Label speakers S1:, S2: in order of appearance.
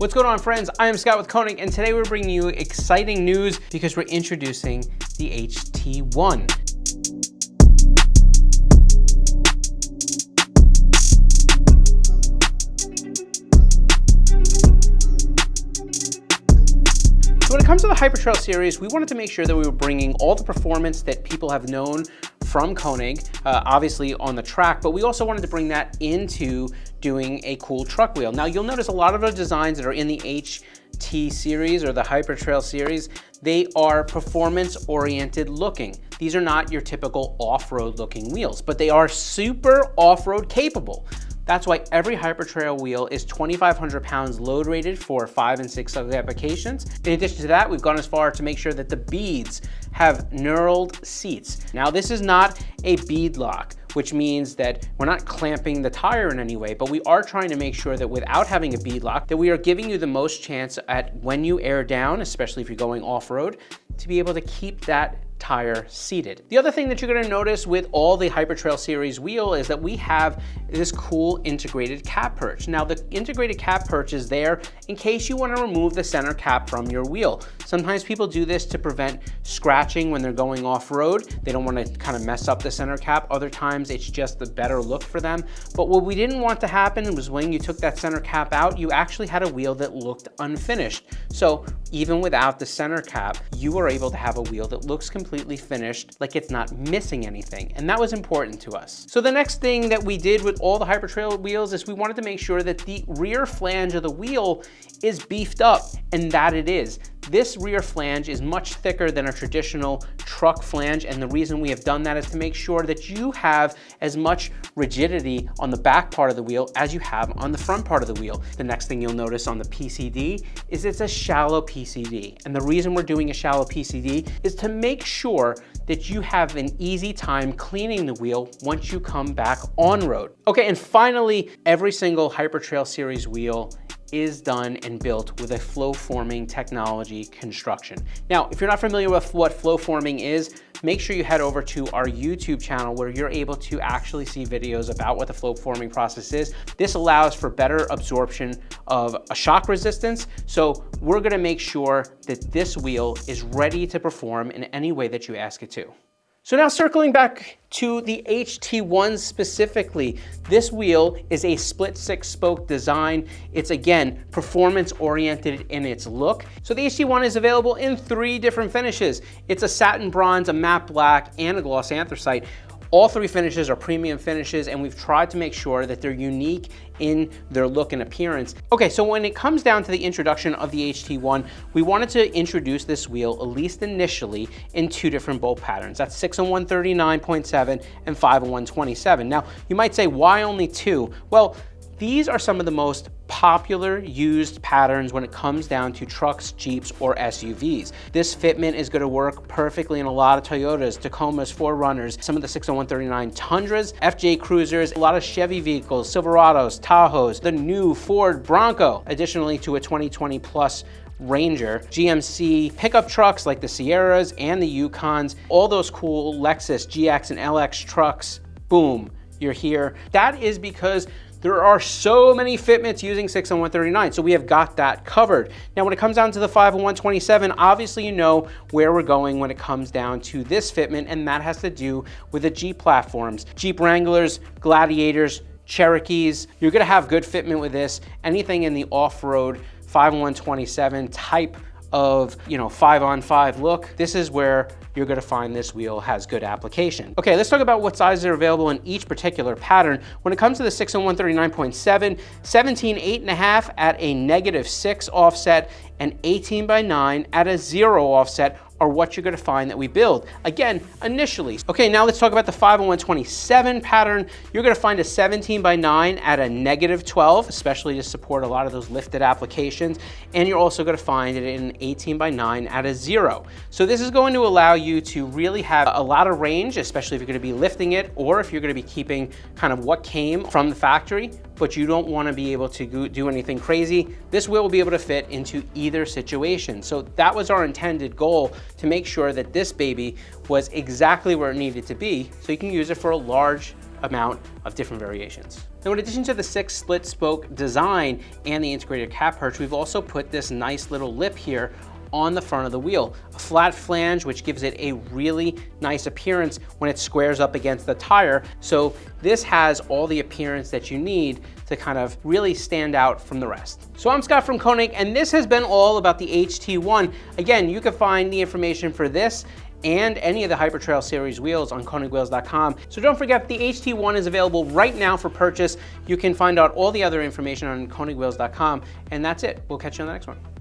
S1: What's going on, friends? I am Scott with Konig, and today we're bringing you exciting news because we're introducing the HT1. So when it comes to the HyperTrail series, we wanted to make sure that we were bringing all the performance that people have known from Konig, obviously on the track, but we also wanted to bring that into doing a cool truck wheel. Now you'll notice a lot of the designs that are in the HT series or the HyperTrail series, they are performance oriented looking. These are not your typical off-road looking wheels, but they are super off-road capable. That's why every HyperTrail wheel is 2,500 pounds load rated for 5 and 6 applications. In addition to that, we've gone as far to make sure that the beads have knurled seats. Now this is not a bead lock, which means that we're not clamping the tire in any way, but we are trying to make sure that without having a bead lock, that we are giving you the most chance at when you air down, especially if you're going off-road, to be able to keep that tire seated. The other thing that you're going to notice with all the HyperTrail series wheel is that we have this cool integrated cap perch. Now the integrated cap perch is there in case you want to remove the center cap from your wheel. Sometimes people do this to prevent scratching when they're going off-road. They don't want to kind of mess up the center cap. Other times it's just the better look for them. But what we didn't want to happen was when you took that center cap out, you actually had a wheel that looked unfinished. So even without the center cap, you were able to have a wheel that looks completely finished, like it's not missing anything. And that was important to us. So the next thing that we did with all the HyperTrail wheels is we wanted to make sure that the rear flange of the wheel is beefed up, and that it is. This rear flange is much thicker than a traditional truck flange, and the reason we have done that is to make sure that you have as much rigidity on the back part of the wheel as you have on the front part of the wheel. The next thing you'll notice on the PCD is it's a shallow PCD, and the reason we're doing a shallow PCD is to make sure that you have an easy time cleaning the wheel once you come back on road. Okay, and finally, every single HyperTrail series wheel is done and built with a flow forming technology construction. Now, if you're not familiar with what flow forming is, make sure you head over to our YouTube channel where you're able to actually see videos about what the flow forming process is. This allows for better absorption of a shock resistance. So we're gonna make sure that this wheel is ready to perform in any way that you ask it to. So now circling back to the HT1 specifically, this wheel is a split 6-spoke design. It's again, performance oriented in its look. So the HT1 is available in 3 different finishes. It's a satin bronze, a matte black, and a gloss anthracite. All 3 finishes are premium finishes, and we've tried to make sure that they're unique in their look and appearance. Okay, so when it comes down to the introduction of the HT1, we wanted to introduce this wheel, at least initially, in 2 different bolt patterns. That's 6-on-139.7 and 5-on-127. Now, you might say, why only 2? Well, these are some of the most popular used patterns when it comes down to trucks, Jeeps, or SUVs. This fitment is going to work perfectly in a lot of Toyotas, Tacomas, 4Runners, some of the 6-on-139 Tundras, FJ Cruisers, a lot of Chevy vehicles, Silverados, Tahoes, the new Ford Bronco, additionally to a 2020 Plus Ranger, GMC pickup trucks like the Sierras and the Yukons, all those cool Lexus, GX, and LX trucks, boom, you're here. That is because there are so many fitments using 6-on-139, so we have got that covered. Now, when it comes down to the 5-on-127, obviously you know where we're going when it comes down to this fitment, and that has to do with the Jeep platforms. Jeep Wranglers, Gladiators, Cherokees. You're gonna have good fitment with this. Anything in the off-road 5-on-127 type of, 5-on-5 look, this is where you're gonna find this wheel has good application. Okay, let's talk about what sizes are available in each particular pattern. When it comes to the 6-on-139.7, 17.8.5 at a -6 offset and 18/9 at a 0 offset are what you're gonna find that we build. Again, initially. Okay, now let's talk about the 5-on-127 pattern. You're gonna find a 17/9 at a -12, especially to support a lot of those lifted applications. And you're also gonna find it in 18/9 at a 0. So this is going to allow you to really have a lot of range, especially if you're gonna be lifting it or if you're gonna be keeping kind of what came from the factory, but you don't wanna be able to do anything crazy. This wheel will be able to fit into either situation. So that was our intended goal, to make sure that this baby was exactly where it needed to be, so you can use it for a large amount of different variations. Now, in addition to the 6 split spoke design and the integrated cap perch, we've also put this nice little lip here on the front of the wheel. A flat flange, which gives it a really nice appearance when it squares up against the tire. So this has all the appearance that you need to kind of really stand out from the rest. So I'm Scott from Konig, and this has been all about the HT1. Again, you can find the information for this and any of the HyperTrail series wheels on KonigWheels.com. So don't forget, the HT1 is available right now for purchase. You can find out all the other information on KonigWheels.com, and that's it. We'll catch you on the next one.